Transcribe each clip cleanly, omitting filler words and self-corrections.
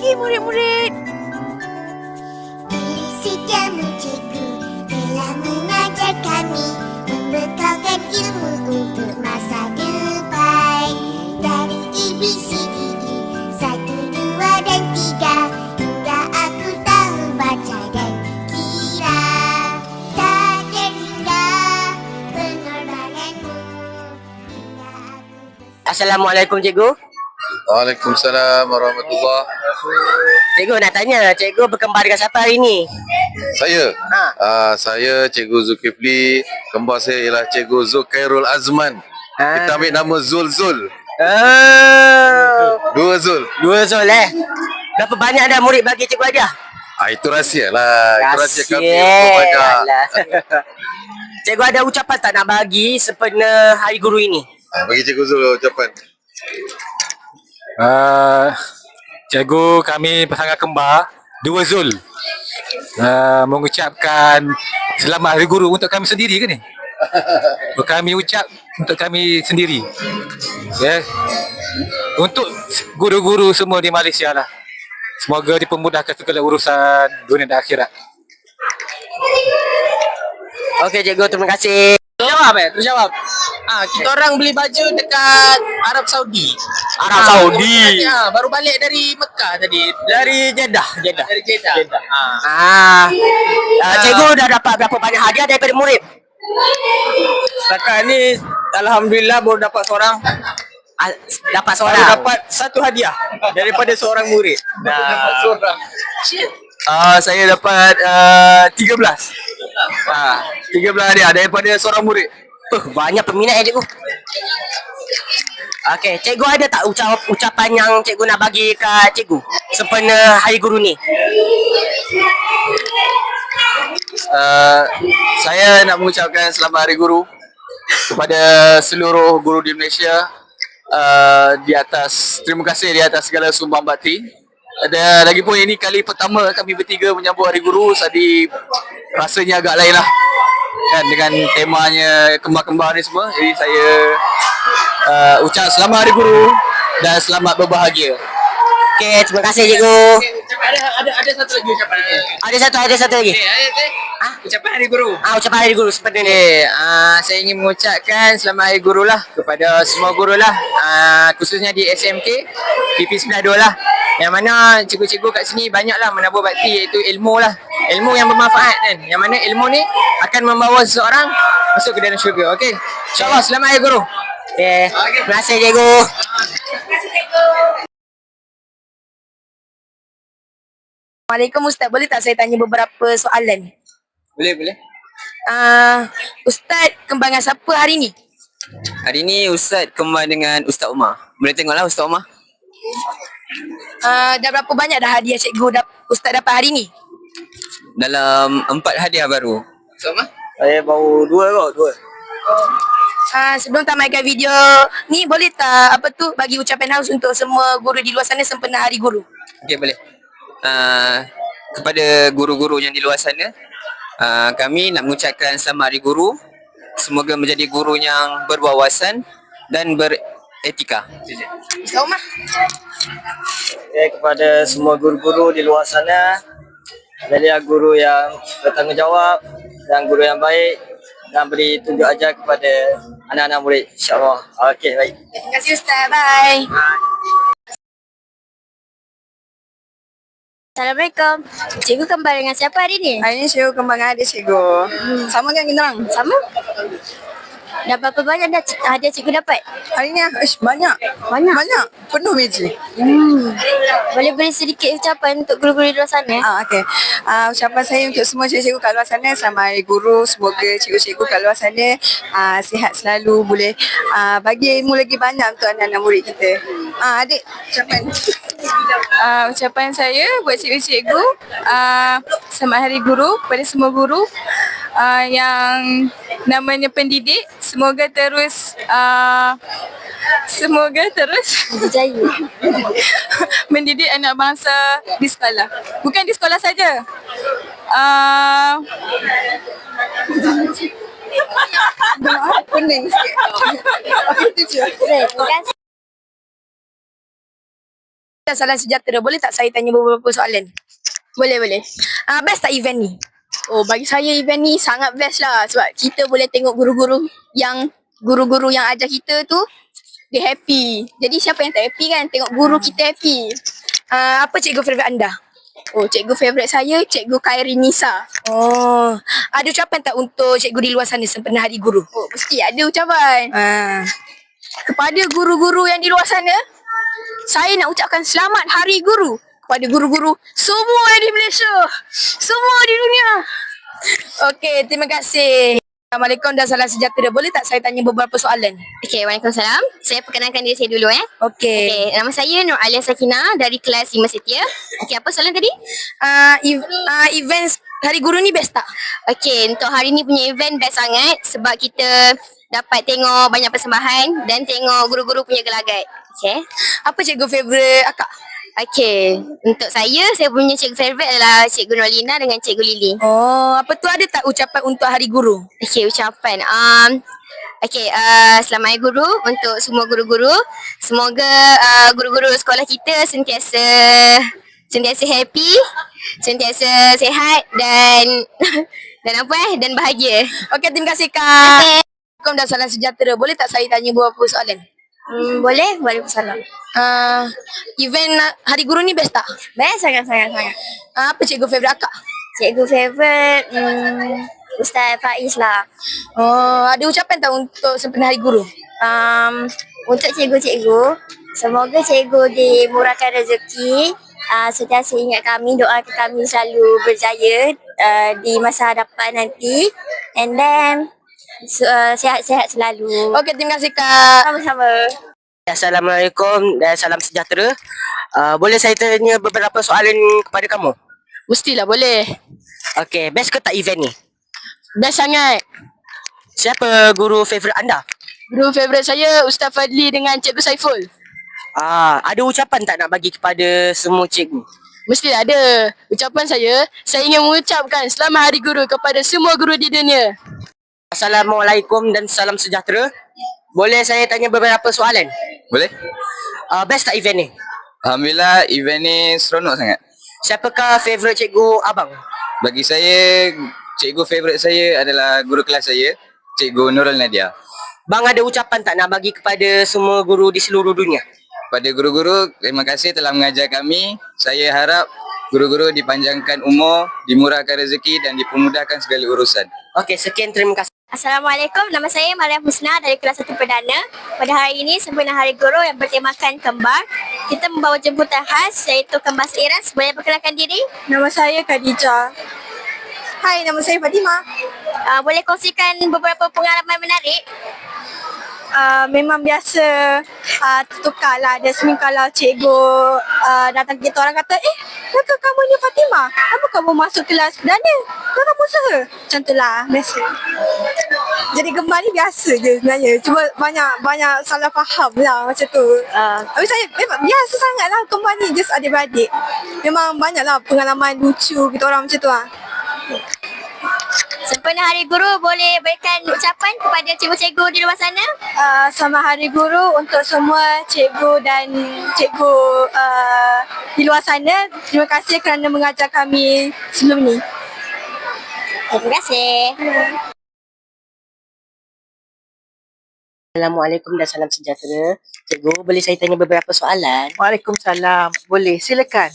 pagi murid-murid. Si jamu cikgu telah mengajar kami, membekalkan ilmu untuk masa depan. Dari ABCDE 1, 2 dan 3 hingga aku tahu baca dan kira. Tak terhingga pengorbananmu hingga aku Assalamualaikum cikgu. Waalaikumsalam warahmatullahi. Cikgu nak tanya, cikgu berkembar dengan siapa hari ni? Saya, saya Cikgu Zulkifli. Kembar saya ialah Cikgu Zulkhairul Azman. Kita ambil nama Zul. Dua Zul. Berapa banyak dah murid bagi cikgu ajar? Itu rahsia lah. Itu rahsia kami untuk Alah. banyak. Cikgu ada ucapan tak nak bagi sempena Hari Guru ini? Bagi Cikgu Zul ucapan. Cikgu kami pasangan kembar dua Zul mengucapkan selamat Hari Guru untuk kami sendiri ke ni? Kami ucap untuk kami sendiri. Untuk guru-guru semua di Malaysia lah. Semoga dipermudahkan segala urusan dunia dan akhirat. Okey cikgu, terima kasih. Terjawab. Kita orang beli baju dekat Arab Saudi. Baru balik dari Mekah tadi. Dari Jeddah. Cikgu dah dapat berapa banyak hadiah daripada murid? Setakat ni alhamdulillah baru dapat seorang. Dapat Baru seorang. dapat satu hadiah daripada seorang murid. Saya dapat 13. 13 hadiah daripada seorang murid. Banyak peminat ya cikgu. Okey, cikgu ada tak ucapan yang cikgu nak bagi ke cikgu sempena Hari Guru ni? Saya nak mengucapkan selamat Hari Guru kepada seluruh guru di Malaysia. Di atas, terima kasih di atas segala sumbang bakti. Dan lagipun ini kali pertama kami bertiga menyambut Hari Guru. Jadi rasanya agak lain lah kan, dengan temanya kembar-kembar ni semua. Jadi saya ucap selamat Hari Guru dan selamat berbahagia. Okey, terima kasih cikgu. Ada satu lagi ucapan ni. Ada satu lagi. Ucapan Hari Guru. Ucapan Hari Guru sempena ni. Saya ingin mengucapkan selamat Hari Guru lah kepada semua guru lah, khususnya di SMK PP92 lah, yang mana cikgu-cikgu kat sini banyaklah menabur bakti, iaitu ilmu lah, ilmu yang bermanfaat kan, yang mana ilmu ni akan membawa seseorang masuk ke dalam syurga. Okey, insyaAllah selamat Hari Guru. Okey, terima kasih cikgu. Assalamualaikum Ustaz, boleh tak saya tanya beberapa soalan? Boleh. Ustaz kembar dengan siapa hari ni? Hari ni Ustaz kembar dengan Ustaz Umar. Boleh tengoklah Ustaz Umar. Dah berapa banyak dah hadiah cikgu Ustaz dapat hari ni? Dalam 4 hadiah baru. Ustaz Umar? Saya baru dua. Sebelum tamatkan video ni, boleh tak bagi ucapan khusus untuk semua guru di luar sana sempena Hari Guru? Okey, boleh. Kepada guru-guru yang di luar sana, kami nak mengucapkan selamat Hari Guru. Semoga menjadi guru yang berwawasan dan beretika. Ustaz Umar? Kepada semua guru-guru di luar sana, jadilah guru yang bertanggungjawab dan guru yang baik dan beri tunjuk ajar kepada anak-anak murid, insya-Allah. Okey, baik. Terima kasih Ustaz, bye. Assalamualaikum. Cikgu kembar dengan siapa hari ni? Hari ni cikgu kembar dengan adik cikgu. Sama kan kita orang? Sama? Dah berapa banyak dah hadiah cikgu dapat? Hari ni banyak. Banyak. Penuh meja. Boleh beri sedikit ucapan untuk guru-guru di luar sana? Okey. Ucapan saya untuk semua cikgu-cikgu kat luar sana, selamat Hari Guru. Semoga cikgu-cikgu kat luar sana sihat selalu, boleh bagi ilmu lagi banyak untuk anak-anak murid kita. Adik, ucapan. Ucapan saya buat cikgu-cikgu, selamat Hari Guru kepada semua guru yang namanya pendidik. Semoga terus Berjaya. mendidik anak bangsa di sekolah. Bukan di sekolah saja. Pening sikit. Itu je. Terima kasih. dan Salam Sejahtera. Boleh tak saya tanya beberapa soalan? Boleh. Best tak event ni? Oh, bagi saya event ni sangat best lah sebab kita boleh tengok guru-guru yang ajar kita tu dia happy. Jadi siapa yang tak happy kan tengok guru kita happy. Apa cikgu favourite anda? Oh, cikgu favourite saya Cikgu Khairi Nisa. Oh, ada ucapan tak untuk cikgu di luar sana sempena Hari Guru? Oh, mesti ada ucapan. Kepada guru-guru yang di luar sana, saya nak ucapkan selamat Hari Guru kepada guru-guru semua di Malaysia, semua di dunia. Okey, terima kasih. Assalamualaikum dan Salam Sejahtera. Boleh tak saya tanya beberapa soalan? Okey, Waalaikumsalam. Saya perkenalkan diri saya dulu Okey. Okey, nama saya Nur Alia Sakinah dari kelas 5 Setia. Okey, apa soalan tadi? Event Hari Guru ni best tak? Okey, untuk hari ni punya event best sangat sebab kita dapat tengok banyak persembahan dan tengok guru-guru punya gelagat. Okey. Apa cikgu favourite akak? Okey, untuk saya punya cikgu favourite adalah Cikgu Nolina dengan Cikgu Lily. Oh, apa tu ada tak ucapan untuk Hari Guru? Okey, ucapan. Okey, selamat Hari Guru untuk semua guru-guru. Semoga guru-guru sekolah kita sentiasa happy, sentiasa sihat dan dan bahagia. Okey, terima kasih Kak. Assalamualaikum dan Salam Sejahtera. Boleh tak saya tanya beberapa soalan? Boleh? Waalaikumsalam. Event Hari Guru ni best tak? Best sangat. Apa cikgu favourite akak? Cikgu favourite Ustaz Faiz lah. Oh, ada ucapan tak untuk sempena Hari Guru? Untuk cikgu-cikgu, semoga cikgu dimurahkan rezeki, sentiasa ingat kami, doakan kami selalu berjaya di masa hadapan nanti, and then sihat-sihat selalu. Okey, terima kasih Kak. Sama-sama. Assalamualaikum dan Salam Sejahtera. Boleh saya tanya beberapa soalan kepada kamu? Mestilah boleh. Okey, best ke tak event ni? Best sangat. Siapa guru favourite anda? Guru favourite saya Ustaz Fadli dengan Cikgu Saiful. Ada ucapan tak nak bagi kepada semua cikgu? Mestilah ada. Ucapan saya ingin mengucapkan selamat Hari Guru kepada semua guru di dunia. Assalamualaikum dan Salam Sejahtera. Boleh saya tanya beberapa soalan? Boleh? Best tak event ni? Alhamdulillah event ni seronok sangat. Siapakah favourite cikgu abang? Bagi saya, cikgu favourite saya adalah guru kelas saya, Cikgu Nurul Nadia. Bang ada ucapan tak nak bagi kepada semua guru di seluruh dunia? Pada guru-guru, terima kasih telah mengajar kami. Saya harap guru-guru dipanjangkan umur, dimurahkan rezeki dan dipermudahkan segala urusan. Okey, sekian, terima kasih. Assalamualaikum, nama saya Mariam Husna dari kelas 1 Perdana. Pada hari ini sempena Hari Guru yang bertemakan kembar, kita membawa jemputan khas iaitu kembar seiras. Boleh perkenalkan diri? Nama saya Khadijah. Hai, nama saya Fatimah. Boleh kongsikan beberapa pengalaman menarik? Memang biasa tukar lah. Ada seminggu kalau cikgu datang kita orang kata, kakak kamu ni Fatimah, apa kamu masuk kelas perdana? Kakak kamu usaha? Macam tu lah, biasa. Jadi gemar ni biasa je sebenarnya. Cuma banyak salah faham lah macam tu. Tapi saya memang biasa sangat lah gemar ni, just adik-beradik. Memang banyak lah pengalaman lucu kita orang macam tu lah. Sempena Hari Guru, boleh berikan ucapan kepada cikgu-cikgu di luar sana? Selamat Hari Guru untuk semua cikgu dan cikgu di luar sana. Terima kasih kerana mengajar kami sebelum ni. Terima kasih. Assalamualaikum dan Salam Sejahtera. Cikgu, boleh saya tanya beberapa soalan? Waalaikumsalam. Boleh, silakan.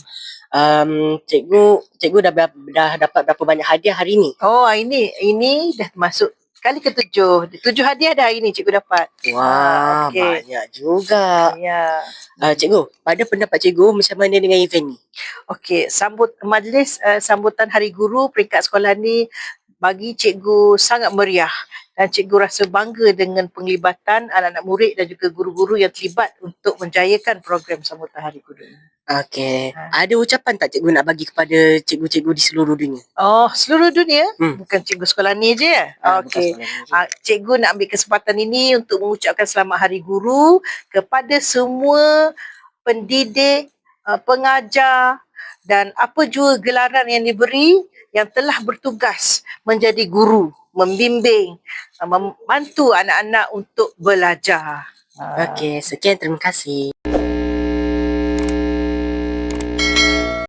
Cikgu dah dapat berapa banyak hadiah hari ni? Oh, ini dah masuk kali ke-7. 7 hadiah dah hari ni cikgu dapat. Wah, okey. banyak juga. Ya. Cikgu, pada pendapat cikgu macam mana dengan event ni? Okey, majlis sambutan Hari Guru peringkat sekolah ni bagi cikgu sangat meriah. Dan cikgu rasa bangga dengan penglibatan anak-anak murid dan juga guru-guru yang terlibat untuk menjayakan program sambutan Hari Guru. Okey. Ada ucapan tak cikgu nak bagi kepada cikgu-cikgu di seluruh dunia? Oh, seluruh dunia? Bukan cikgu sekolah ni je ya? Okey. Cikgu nak ambil kesempatan ini untuk mengucapkan selamat Hari Guru kepada semua pendidik, pengajar dan apa jua gelaran yang diberi yang telah bertugas menjadi guru, membimbing, membantu anak-anak untuk belajar. Okey, sekian, terima kasih.